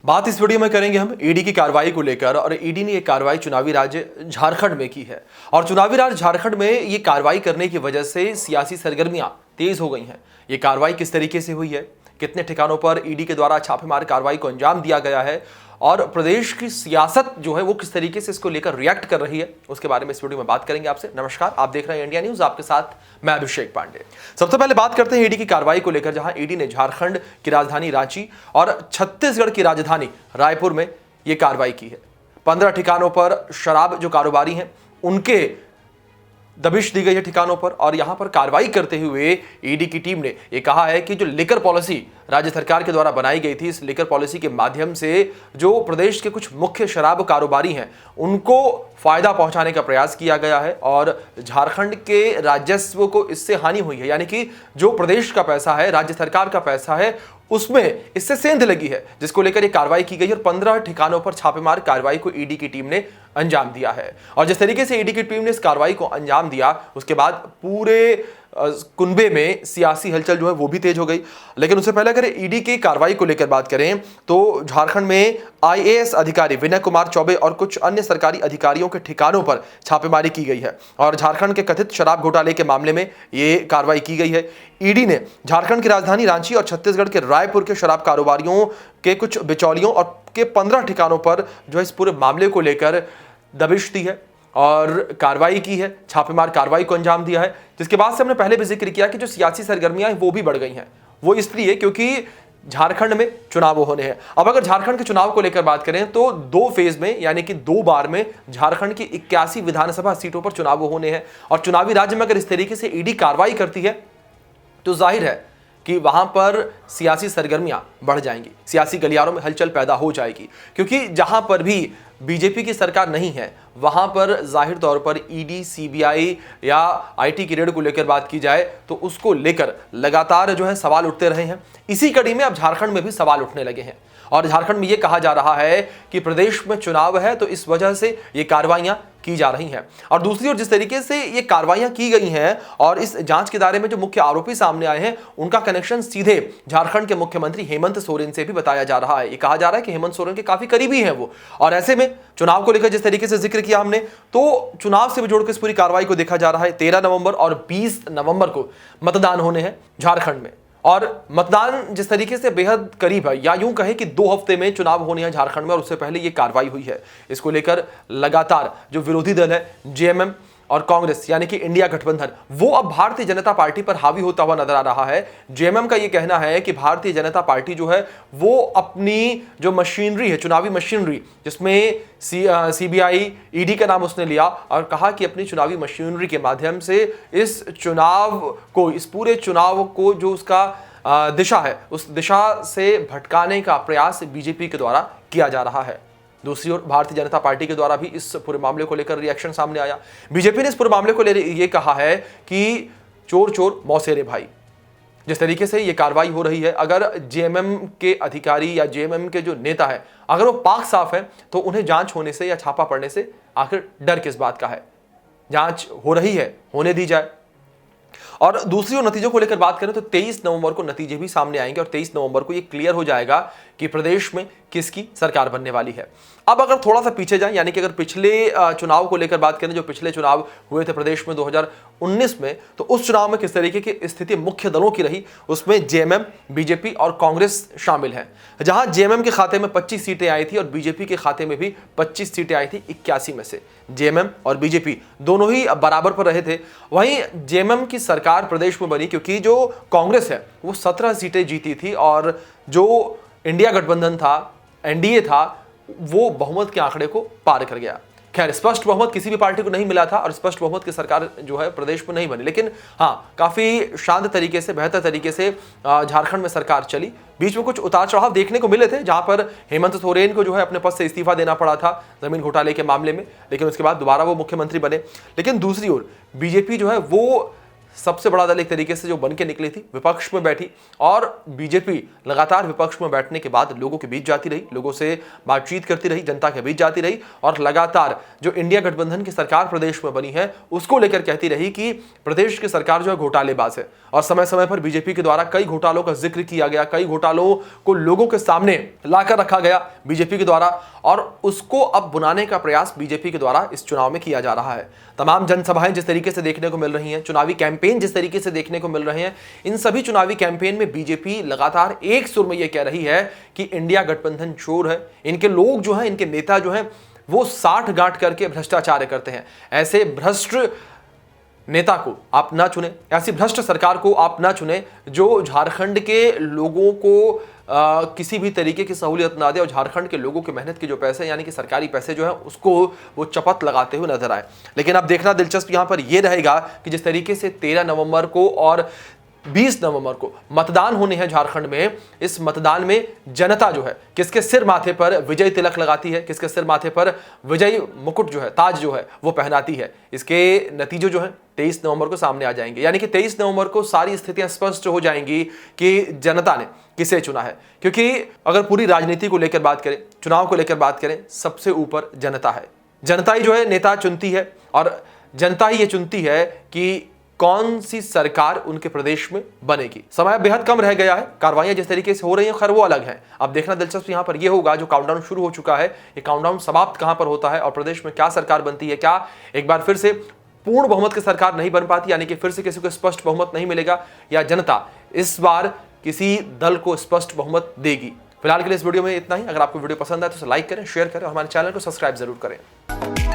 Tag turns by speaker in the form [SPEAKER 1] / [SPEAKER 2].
[SPEAKER 1] बात इस वीडियो में करेंगे हम ईडी की कार्रवाई को लेकर। और ईडी ने यह कार्रवाई चुनावी राज्य झारखंड में की है और चुनावी राज्य झारखंड में ये कार्रवाई करने की वजह से सियासी सरगर्मियां तेज हो गई हैं। ये कार्रवाई किस तरीके से हुई है, कितने ठिकानों पर ईडी के द्वारा छापेमार कार्रवाई को अंजाम दिया गया है और प्रदेश की सियासत जो है वो किस तरीके से इसको लेकर रिएक्ट कर रही है, उसके बारे में इस वीडियो में बात करेंगे आपसे। नमस्कार, आप देख रहे हैं इंडिया न्यूज, आपके साथ मैं अभिषेक पांडे। सबसे पहले बात करते हैं ईडी की कार्रवाई को लेकर, जहां ईडी ने झारखंड की राजधानी रांची और छत्तीसगढ़ की राजधानी रायपुर में यह कार्रवाई की है। 15 ठिकानों पर शराब जो कारोबारी हैं उनके दबिश दी गई है ठिकानों पर। और यहां पर कार्रवाई करते हुए ईडी की टीम ने यह कहा है कि जो लिकर पॉलिसी राज्य सरकार के द्वारा बनाई गई थी, इस लिकर पॉलिसी के माध्यम से जो प्रदेश के कुछ मुख्य शराब कारोबारी हैं उनको फायदा पहुंचाने का प्रयास किया गया है और झारखंड के राजस्व को इससे हानि हुई है। यानी कि जो प्रदेश का पैसा है, राज्य सरकार का पैसा है, उसमें इससे सेंध लगी है, जिसको लेकर ये कार्रवाई की गई और 15 ठिकानों पर छापेमार कार्रवाई को ईडी की टीम ने अंजाम दिया है। और जिस तरीके से ईडी की टीम ने इस कार्रवाई को अंजाम दिया, उसके बाद पूरे कुनबे में सियासी हलचल जो है वो भी तेज हो गई। लेकिन उससे पहले अगर ईडी की कार्रवाई को लेकर बात करें तो झारखंड में आईएएस अधिकारी विनय कुमार चौबे और कुछ अन्य सरकारी अधिकारियों के ठिकानों पर छापेमारी की गई है और झारखंड के कथित शराब घोटाले के मामले में ये कार्रवाई की गई है। ईडी ने झारखंड की राजधानी रांची और छत्तीसगढ़ के रायपुर के शराब कारोबारियों के कुछ बिचौलियों और के 15 ठिकानों पर जो है इस पूरे मामले को लेकर दबिश दी है और कार्रवाई की है, छापेमार कार्रवाई को अंजाम दिया है। जिसके बाद से हमने पहले भी जिक्र किया कि जो सियासी सरगर्मियां हैं वो भी बढ़ गई हैं। वो इसलिए क्योंकि झारखंड में चुनाव होने हैं। अब अगर झारखंड के चुनाव को लेकर बात करें तो 2 फेज में यानी कि 2 बार में झारखंड की 81 विधानसभा सीटों पर चुनाव होने हैं। और चुनावी राज्य में अगर इस तरीके से ईडी कार्रवाई करती है तो जाहिर है कि वहां पर सियासी सरगर्मियां बढ़ जाएंगी, सियासी गलियारों में हलचल पैदा हो जाएगी। क्योंकि जहां पर भी बीजेपी की सरकार नहीं है वहां पर जाहिर तौर पर ईडी, सीबीआई या आईटी की रेड को लेकर बात की जाए तो उसको लेकर लगातार जो है सवाल उठते रहे हैं। इसी कड़ी में अब झारखंड में भी सवाल उठने लगे हैं और झारखंड में यह कहा जा रहा है कि प्रदेश में चुनाव है तो इस वजह से ये कार्रवाइयां की जा रही हैं। और दूसरी ओर जिस तरीके से ये कार्रवाइयां की गई हैं और इस जांच के दायरे में जो मुख्य आरोपी सामने आए हैं उनका कनेक्शन सीधे झारखंड के मुख्यमंत्री हेमंत सोरेन से भी बताया जा रहा है। ये कहा जा रहा है कि हेमंत सोरेन के काफी करीबी हैं वो। और ऐसे में चुनाव को लेकर जिस तरीके से जिक्र किया हमने, तो चुनाव से भी जोड़कर इस पूरी कार्रवाई को देखा जा रहा है। 13 नवंबर और 20 नवंबर को मतदान होने हैं झारखंड में और मतदान जिस तरीके से बेहद करीब है, या यूं कहे कि 2 हफ्ते में चुनाव होने हैं झारखंड में और उससे पहले ये कार्रवाई हुई है। इसको लेकर लगातार जो विरोधी दल है जेएमएम और कांग्रेस यानी कि इंडिया गठबंधन, वो अब भारतीय जनता पार्टी पर हावी होता हुआ नजर आ रहा है। जेएमएम का ये कहना है कि भारतीय जनता पार्टी जो है वो अपनी जो मशीनरी है, चुनावी मशीनरी, जिसमें सीबीआई, ईडी का नाम उसने लिया और कहा कि अपनी चुनावी मशीनरी के माध्यम से इस चुनाव को, इस पूरे चुनाव को जो उसका दिशा है उस दिशा से भटकाने का प्रयास बीजेपी के द्वारा किया जा रहा है। दूसरी ओर भारतीय जनता पार्टी के द्वारा भी इस पूरे मामले को लेकर रिएक्शन सामने आया। बीजेपी ने इस पूरे मामले को लेकर ये कहा है कि चोर चोर मौसेरे भाई। जिस तरीके से ये कार्रवाई हो रही है, अगर जेएमएम के अधिकारी या जेएमएम के जो नेता है अगर वो पाक साफ है तो उन्हें जांच होने से या छापा पड़ने से आखिर डर किस बात का है। जांच हो रही है, होने दी जाए। और दूसरी ओर नतीजों को लेकर बात करें तो 23 नवंबर को नतीजे भी सामने आएंगे और 23 नवंबर को ये क्लियर हो जाएगा कि प्रदेश में किसकी सरकार बनने वाली है। अब अगर थोड़ा सा पीछे जाएं, यानी कि अगर पिछले चुनाव को लेकर बात करें, जो पिछले चुनाव हुए थे प्रदेश में 2019 में, तो उस चुनाव में किस तरीके की स्थिति मुख्य दलों की रही, उसमें जेएमएम, बीजेपी और कांग्रेस शामिल हैं। जहां जेएमएम के खाते में 25 सीटें आई थी और बीजेपी के खाते में भी 25 सीटें आई थी 81 में से। जेएमएम और बीजेपी दोनों ही बराबर पर रहे थे। वहीं जेएमएम की सरकार प्रदेश में बनी क्योंकि जो कांग्रेस है वो 17 सीटें जीती थी और जो इंडिया गठबंधन था, एनडीए था, वो बहुमत के आंकड़े को पार कर गया। खैर, स्पष्ट बहुमत किसी भी पार्टी को नहीं मिला था और स्पष्ट बहुमत की सरकार जो है प्रदेश में नहीं बनी, लेकिन हाँ काफी शांत तरीके से, बेहतर तरीके से झारखंड में सरकार चली। बीच में कुछ उतार चढ़ाव देखने को मिले थे, जहां पर हेमंत सोरेन को जो है अपने पद से इस्तीफा देना पड़ा था जमीन घोटाले के मामले में, लेकिन उसके बाद दोबारा वो मुख्यमंत्री बने। लेकिन दूसरी ओर बीजेपी जो है वो सबसे बड़ा दल एक तरीके से जो बन के निकली थी, विपक्ष में बैठी और बीजेपी लगातार विपक्ष में बैठने के बाद लोगों के बीच जाती रही, लोगों से बातचीत करती रही, जनता के बीच जाती रही और लगातार जो इंडिया गठबंधन की सरकार प्रदेश में बनी है उसको लेकर कहती रही कि प्रदेश की सरकार जो है घोटालेबाज है। और समय समय पर बीजेपी के द्वारा कई घोटालों का जिक्र किया गया, कई घोटालों को लोगों के सामने लाकर रखा गया बीजेपी के द्वारा और उसको अब बुनाने का प्रयास बीजेपी के द्वारा इस चुनाव में किया जा रहा है। तमाम जनसभाएं जिस तरीके से देखने को मिल रही हैं, चुनावी कैंपेन जिस तरीके से देखने को मिल रहे हैं, इन सभी चुनावी कैंपेन में बीजेपी लगातार एक सुर में यह कह रही है कि इंडिया गठबंधन चोर है, इनके लोग जो हैं, इनके नेता जो हैं वो साठ गांठ करके भ्रष्टाचार करते हैं। ऐसे भ्रष्ट नेता को आप ना चुने, ऐसी भ्रष्ट सरकार को आप ना चुने जो झारखंड के लोगों को किसी भी तरीके की सहूलियत ना दे और झारखंड के लोगों की मेहनत के जो पैसे यानी कि सरकारी पैसे जो है उसको वो चपत लगाते हुए नजर आए। लेकिन अब देखना दिलचस्प यहां पर यह रहेगा कि जिस तरीके से 13 नवंबर को और 20 नवंबर को मतदान होने हैं झारखंड में, इस मतदान में जनता जो है किसके सिर माथे पर विजय तिलक लगाती है, किसके सिर माथे पर विजय मुकुट जो है, ताज जो है वो पहनाती है, इसके नतीजे जो है 23 नवंबर को सामने आ जाएंगे। यानी कि 23 नवंबर को सारी स्थितियां स्पष्ट हो जाएंगी कि जनता ने किसे चुना है। क्योंकि अगर पूरी राजनीति को लेकर बात करें, चुनाव को लेकर बात करें, सबसे ऊपर जनता है। जनता ही जो है नेता चुनती है और जनता ही ये चुनती है कि कौन सी सरकार उनके प्रदेश में बनेगी। समय बेहद कम रह गया है, कार्रवाइयां जिस तरीके से हो रही हैं खैर वो अलग है। अब देखना दिलचस्प यहां पर यह होगा, जो काउंटडाउन शुरू हो चुका है, ये काउंटडाउन समाप्त कहां पर होता है और प्रदेश में क्या सरकार बनती है। क्या एक बार फिर से पूर्ण बहुमत की सरकार नहीं बन पाती, यानी कि फिर से किसी को स्पष्ट बहुमत नहीं मिलेगा, या जनता इस बार किसी दल को स्पष्ट बहुमत देगी। फिलहाल के लिए इस वीडियो में इतना ही। अगर आपको वीडियो पसंद आए तो लाइक करें, शेयर करें और हमारे चैनल को सब्सक्राइब जरूर करें।